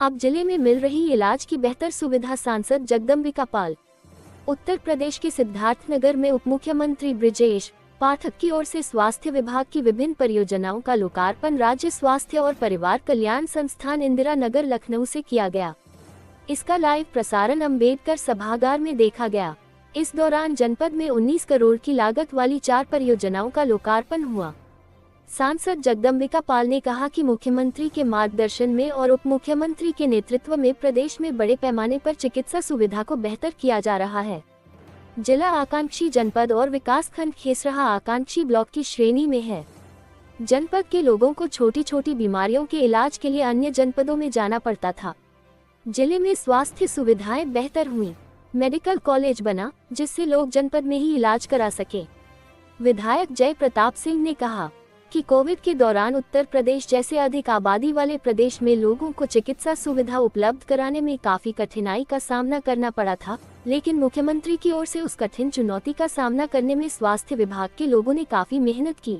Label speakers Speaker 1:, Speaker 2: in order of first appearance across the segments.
Speaker 1: अब जिले में मिल रही इलाज की बेहतर सुविधा। सांसद जगदम्बिका पाल। उत्तर प्रदेश के सिद्धार्थनगर में उप मुख्यमंत्री ब्रिजेश पाठक की ओर से स्वास्थ्य विभाग की विभिन्न परियोजनाओं का लोकार्पण राज्य स्वास्थ्य और परिवार कल्याण संस्थान इंदिरा नगर लखनऊ से किया गया। इसका लाइव प्रसारण अंबेडकर सभागार में देखा गया। इस दौरान जनपद में 19 करोड़ की लागत वाली 4 परियोजनाओं का लोकार्पण हुआ। सांसद जगदम्बिका पाल ने कहा कि मुख्यमंत्री के मार्गदर्शन में और उप मुख्यमंत्री के नेतृत्व में प्रदेश में बड़े पैमाने पर चिकित्सा सुविधा को बेहतर किया जा रहा है। जिला आकांक्षी जनपद और विकासखंड खेसरहा आकांक्षी ब्लॉक की श्रेणी में है। जनपद के लोगों को छोटी छोटी बीमारियों के इलाज के लिए अन्य जनपदों में जाना पड़ता था। जिले में स्वास्थ्य सुविधाएं बेहतर हुई। मेडिकल कॉलेज बना जिससे लोग जनपद में ही इलाज करा सके। विधायक जय प्रताप सिंह ने कहा कि कोविड के दौरान उत्तर प्रदेश जैसे अधिक आबादी वाले प्रदेश में लोगों को चिकित्सा सुविधा उपलब्ध कराने में काफी कठिनाई का सामना करना पड़ा था, लेकिन मुख्यमंत्री की ओर से उस कठिन चुनौती का सामना करने में स्वास्थ्य विभाग के लोगों ने काफी मेहनत की।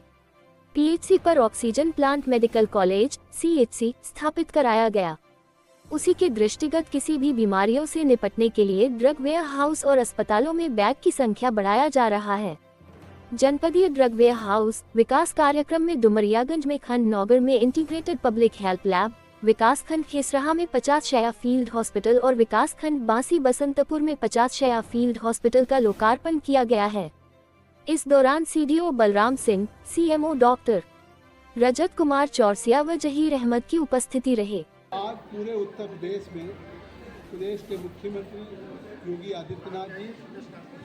Speaker 1: पीएचसी पर oxygen plant, medical college CHC स्थापित कराया गया। उसी के दृष्टिगत किसी भी बीमारियों से निपटने के लिए ड्रग वेयर हाउस और अस्पतालों में बेड की संख्या बढ़ाया जा रहा है। जनपदीय ड्रग वेयर हाउस विकास कार्यक्रम में डुमरियागंज में खंड नौगर में इंटीग्रेटेड पब्लिक हेल्थ लैब, विकासखंड खेसरहा में 50 शैय्या फील्ड हॉस्पिटल और विकासखंड बांसी बसंतपुर में 50 शैय्या फील्ड हॉस्पिटल का लोकार्पण किया गया है। इस दौरान CDO Balram Singh, CMO doctor Rajat Kumar Chaurasia व जहीर अहमद की उपस्थिति रहे।
Speaker 2: आज पूरे उत्तर प्रदेश में प्रदेश के मुख्यमंत्री योगी आदित्यनाथ जी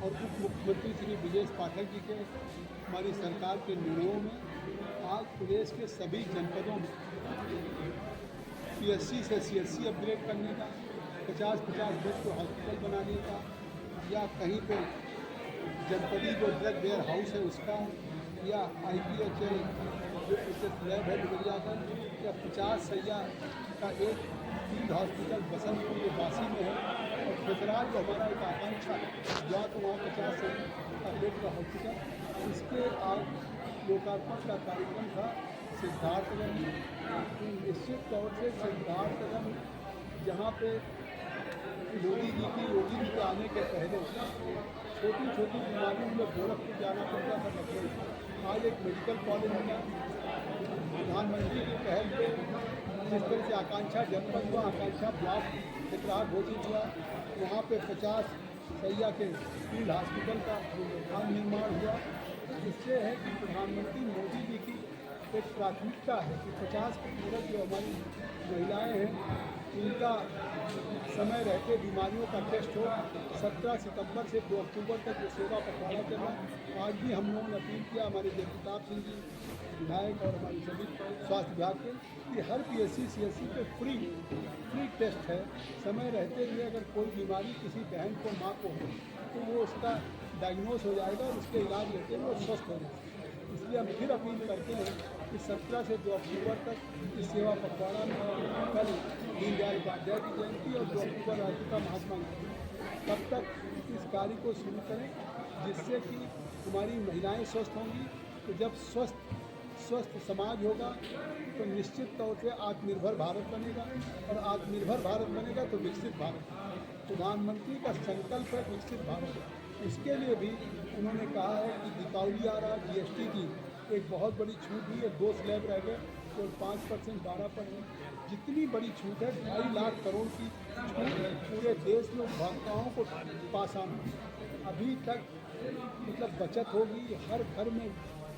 Speaker 2: और उप मुख्यमंत्री श्री ब्रिजेश पाठक जी के हमारी सरकार के निर्णयों में आज प्रदेश के सभी जनपदों में पीएचसी से सीएचसी अपग्रेड करने का, 50-50 बेड को हॉस्पिटल बनाने का, या कहीं पे जनपदी जो ड्रग वेयर हाउस है उसका, या IPHL जो लैब है डुमरियागंज, या 50 शैय्या का एक फील्ड हॉस्पिटल बसंतपुर जो बासी में है, और खेसरहा जो हमारा एक आकांक्षा है या तो वहाँ 50 शैय्या का बेड का हॉस्पिटल, इसके आज लोकार्पण का कार्यक्रम था सिद्धार्थनगर में। निश्चित तौर से सिद्धार्थनगर जहाँ पे योगी जी के आने के पहले छोटी छोटी बीमारियों में गोरखपुर जाना पड़ता था लखनऊ, आज एक मेडिकल कॉलेज बना। प्रधानमंत्री की पहल पे जिस तरह से आकांक्षा जनपद हुआ, आकांक्षा ब्लॉक खेसरहा घोषित हुआ, वहाँ पे 50 शैय्या के फील्ड हॉस्पिटल का निर्माण हुआ। इससे है कि प्रधानमंत्री मोदी जी की एक प्राथमिकता है कि 50% जो हमारी महिलाएं हैं उनका समय रहते बीमारियों का टेस्ट हो। 17 सितंबर से 2 अक्टूबर तक ये सेवा पखवाड़ा चला। आज भी हम लोगों ने अपील किया, हमारे जय प्रताप सिंह जी विधायक और हमारे सभी स्वास्थ्य विभाग के, कि हर पीएचसी सीएचसी पे फ्री टेस्ट है। समय रहते हुए अगर कोई बीमारी किसी बहन को, माँ को हो तो वो उसका डायग्नोस हो जाएगा और उसके इलाज लेते हुए वो स्वस्थ हो जाएगा। इसलिए हम फिर अपील करते हैं कि 17 से 2 अक्टूबर तक इस सेवा पखवाड़ा में कल दीनदयाल उपाध्याय की जयंती और 2 अक्टूबर राष्ट्रपिता महात्मा गांधी, तब तक इस कार्य को शुरू करें, जिससे कि हमारी महिलाएं स्वस्थ होंगी। तो जब स्वस्थ समाज होगा तो निश्चित तौर से आत्मनिर्भर भारत बनेगा, और आत्मनिर्भर भारत बनेगा तो विकसित भारत। प्रधानमंत्री का संकल्प है विकसित भारत। इसके लिए भी उन्होंने कहा है कि दीपावली आ रहा, GST की एक बहुत बड़ी छूट दी है, 2 स्लैब रह गए तो 5% 12%, जितनी बड़ी छूट है 2.5 लाख करोड़ की छूट पूरे देश में उपभोक्ताओं को पास आना। अभी तक मतलब बचत होगी, हर घर में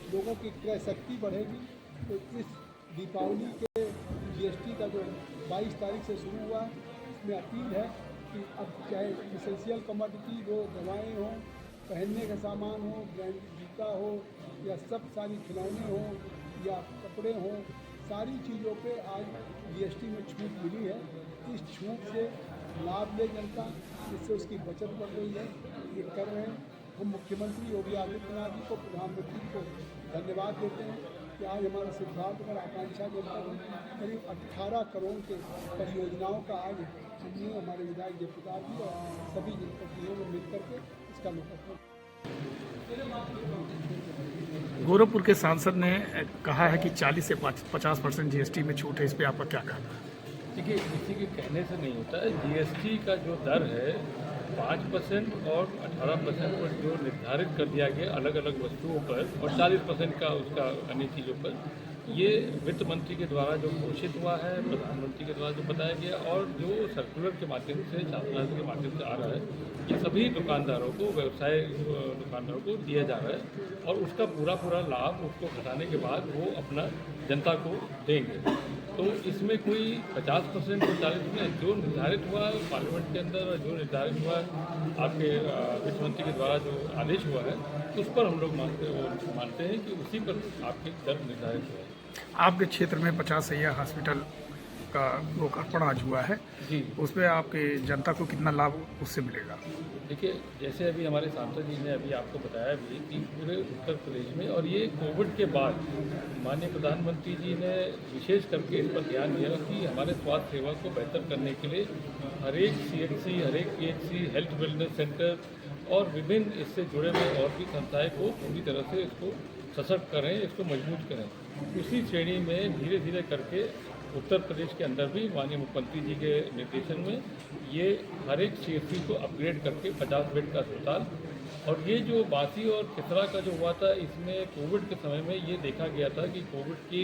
Speaker 2: लोगों की क्रय शक्ति बढ़ेगी। तो इस दीपावली के GST का जो 22 तारीख से शुरू हुआ है, इसमें अपील है कि अब चाहे इसेंशियल कमोडिटी हो, दवाएं हों, पहनने का सामान हो, ब्रांडेड जूता हो, या सब सारी खिलौने हों या कपड़े हों, सारी चीज़ों पे आज GST में छूट मिली है। इस छूट से लाभ ले जनता, जिससे उसकी बचत बढ़ रही है। ये कर रहे हैं। हम मुख्यमंत्री योगी आदित्यनाथ जी को, प्रधानमंत्री को धन्यवाद देते हैं कि आज हमारा सिद्धार्थनगर आकांक्षा जनपद में करीब 18 करोड़ के परियोजनाओं का आज हमने, हमारे विधायक जय प्रताप जी और सभी जनप्रतिनिधियों ने मिलकर के इसका लोकार्पण।
Speaker 3: गोरखपुर के सांसद ने कहा है कि 40 से 50% GST में छूट है, इस पर आपका क्या कहना है?
Speaker 4: देखिए, किसी के कहने से नहीं होता है। जीएसटी का जो दर है 5% और 18% पर जो निर्धारित कर दिया गया अलग अलग वस्तुओं पर, और 40% का उसका अन्य चीज़ों पर, ये वित्त मंत्री के द्वारा जो घोषित हुआ है, प्रधानमंत्री के द्वारा जो बताया गया, और जो सर्कुलर के माध्यम से, शासनादेश के माध्यम से आ रहा है, ये सभी दुकानदारों को, व्यवसाय दुकानदारों को दिया जा रहा है, और उसका पूरा लाभ उसको घटाने के बाद वो अपना जनता को देंगे। तो इसमें कोई 50% और 40%, जो निर्धारित हुआ पार्लियामेंट के अंदर और जो निर्धारित हुआ आपके वित्त मंत्री के द्वारा जो आदेश हुआ है, उस पर हम लोग मानते हैं कि उसी पर आपकी दर निर्धारित हुआ है।
Speaker 3: आपके क्षेत्र में 50 सैया हॉस्पिटल का लोकार्पण आज हुआ है
Speaker 4: जी,
Speaker 3: उसमें आपके जनता को कितना लाभ उससे मिलेगा?
Speaker 4: देखिए, जैसे अभी हमारे सांसद जी ने अभी आपको बताया भी कि पूरे उत्तर प्रदेश में, और ये कोविड के बाद माननीय प्रधानमंत्री जी ने विशेष करके इस पर ध्यान दिया कि हमारे स्वास्थ्य सेवा को बेहतर करने के लिए हर एक CHC, हर एक PHC, हेल्थ वेलनेस सेंटर और विभिन्न इससे जुड़े हुए और भी संस्थाएं को पूरी तरह से इसको सशक्त करें, इसको मजबूत करें। उसी श्रेणी में धीरे धीरे करके उत्तर प्रदेश के अंदर भी माननीय मुख्यमंत्री जी के निर्देशन में ये हर एक CHC को अपग्रेड करके 50 बेड का अस्पताल, और ये जो बासी और खिसरा का जो हुआ था, इसमें कोविड के समय में ये देखा गया था कि कोविड की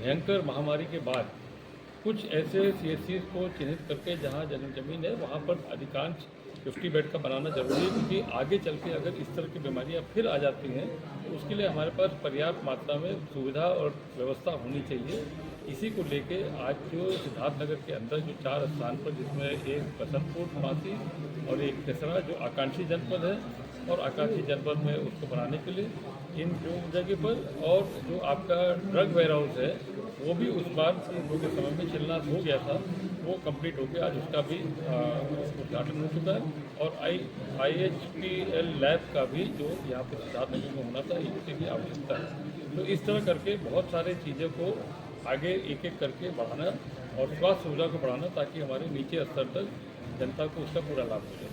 Speaker 4: भयंकर महामारी के बाद कुछ ऐसे CHCs को चिन्हित करके जहाँ जमीन है वहाँ पर अधिकांश 50 बेड का बनाना जरूरी है, क्योंकि आगे चल के अगर इस तरह की बीमारियाँ फिर आ जाती हैं तो उसके लिए हमारे पास पर्याप्त मात्रा में सुविधा और व्यवस्था होनी चाहिए। इसी को लेके आज जो सिद्धार्थनगर के अंदर जो 4 स्थान पर, जिसमें एक बसंतपुर, मासी और एक तेसरा जो आकांक्षी जनपद है, और आकांक्षी जनपद में उसको बनाने के लिए इन जो जगह पर, और जो आपका ड्रग वेयर हाउस है वो भी उस बार के समय में शिलान्यास हो गया था, वो कंप्लीट हो गया, आज उसका भी उद्घाटन हो चुका है। और IHPL लैब का भी जो यहाँ पर सिद्धार्थनगर में होना था, इसकी भी आवश्यकता है। तो इस तरह करके बहुत सारे चीज़ों को आगे एक एक करके बढ़ाना और स्वास्थ्य सुविधा को बढ़ाना, ताकि हमारे नीचे स्तर तक जनता को उसका पूरा लाभ मिले।